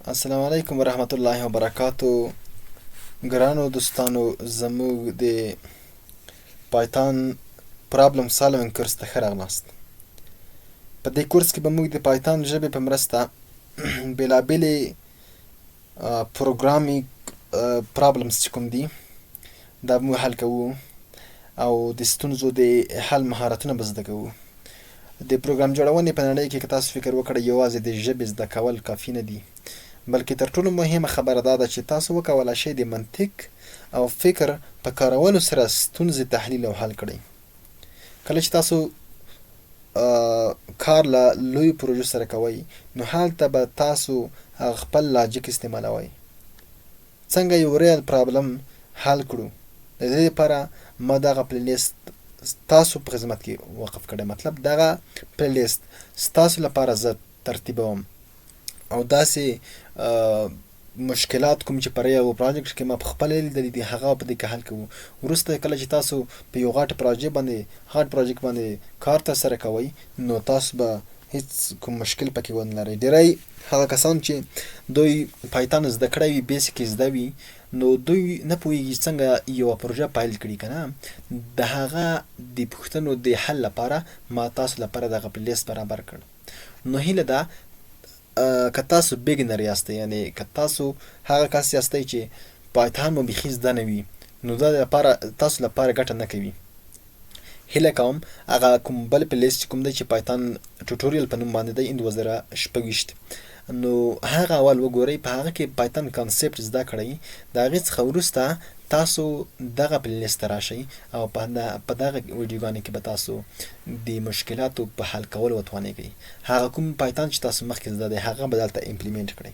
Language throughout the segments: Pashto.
السلام علیکم ورحمت الله وبرکاتو. ګرانو دوستانو، زموږ د پایتان پرابلم سالوینګ کورس ته ښه راغلاست. په دې کورس کې به موږ د پایتان ژبې په مرسته بېلابېلې پروګرامینګ پرابلمز چې کوم دي دا به موږ حل کوو او د ستونزو د حل مهارتونه به زده کوو. د پروګرام جوړونې په نړۍ کې که تاسو فکر وکړئ یوازې د ژبې زده کول کافي نه دي، بلکې تر ټولو مهمه خبره دا ده چې تاسو وکولای شئ د منطق او فکر په کارولو سره ستونزې تحلیل او حل کړئ. کله چې تاسو کار له لویو پروژو سره کوئ نو هلته به تاسو خپل لاجیک استعمالوئ. څنګه یو ریل پرابلم حل کړو، د دې لپاره ما دغه پلیلیست ستاسو په خدمت کې وقف کړی. مطلب دغه پلیلیست ستاسو لپاره زه ترتیبوم او داسې مشکلات کوم چې پر یو پروجیکټ کې ما په خپله لیدلي دي هغه په دې کې حل کوو. وروسته کله چې تاسو په یو غټ پروجیکټ باندې کار ترسره کوئ نو تاسو به هیڅ کوم مشکل پکې ونه لرئ. ډېری هغه کسان چې دوی پایتان زده کړی وي، بیسیک زده وي، نو دوی نه پوهېږي څنګه یوه پروژه پیل کړي که نه. د هغه د پوښتنو د حل لپاره ما تاسو لپاره دغه پلیلیست برابر کړ. نو هیله ده که تاسو بیګنر یاستئ، یعنې که تاسو هغه کس یاستئ چې پایتان مو بیخي زده نه وي، نو دا تاسو لپاره ګټه نه کوي. هیله کوم هغه کوم بل پلیلیست چې کوم دی چې پایتان ټوټوریل په نوم باندې دی 2026، نو هغه اول وګورئ. په هغه کې پایتان کانسپټ زده کړئ. د هغې څخه وروسته تاسو دغه پلیلیست ته راشئ او په دغه ویډیوګانو کې به تاسو د مشکلاتو په حل کولو وتوانیږئ. هغه کوم پایتان چې تاسو مخکې زده دی هغه به دلته امپلیمنټ کړئ.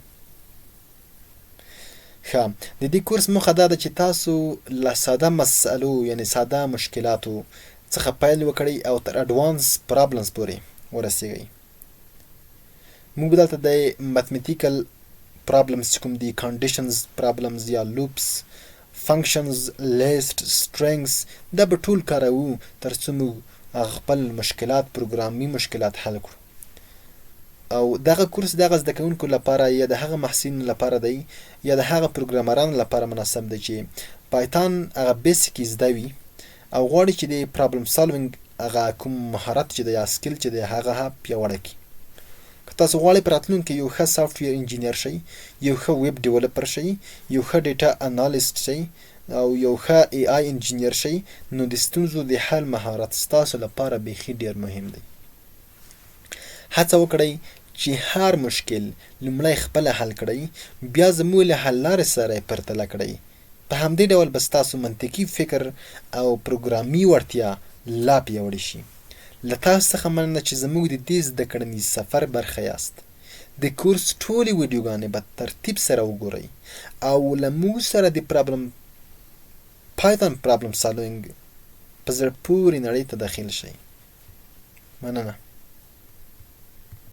ښه، د دې کورس موخه دا ده چې تاسو له ساده مسئلو یعنې ساده مشکلاتو څخه پیل وکړئ او تر اډوانس پرابلمز پورې ورسیږئ. موږ دلته د ماتمیتیکل پرابلمز چې کوم دي، کنډیشنز پرابلمز یا لوپس، فنکشنز، لیست، سټرینګز، دا به ټول کاروو تر څو موږ خپل مشکلات، پروګرامي مشکلات حل کړو. او دغه کورس دغه زده کوونکو لپاره یا د هغه محصلینو لپاره دی یا د هغه پروګرامرانو لپاره مناسب دی چې پایتان هغه بیسیک زده وي او غواړي چې د پرابلم سالوینګ هغه کوم مهارت چې دی یا سکل چې دی هغه پیاوړی کړي. که تاسو غواړئ په راتلونکي کې یو ښه سافټویر انجینیر شئ، یو ښه ویب ډیولپر شئ، یو ښه ډیټا انالیست شئ او یو ښه ای آی انجینیر شئ، نو د ستونزو د حل مهارت ستاسو لپاره بیخي ډېر مهم دی. هڅه وکړئ چې هر مشکل لومړی خپله حل کړئ، بیا زموږ له حل لارې سره یې پرتله کړئ. په همدې ډول به ستاسو منطقي فکر او پروګرامي وړتیا لا پیاوړې شي. له تاسو څخه مننه چې زموږ د دې زده کړنیز سفر برخه یاست. د کورس ټولې ویډیوګانې به ترتیب سره وګورئ او له موږ سره د پایتان پرابلم سالوینګ په زړه پورې نړۍ ته داخل شئ. مننه.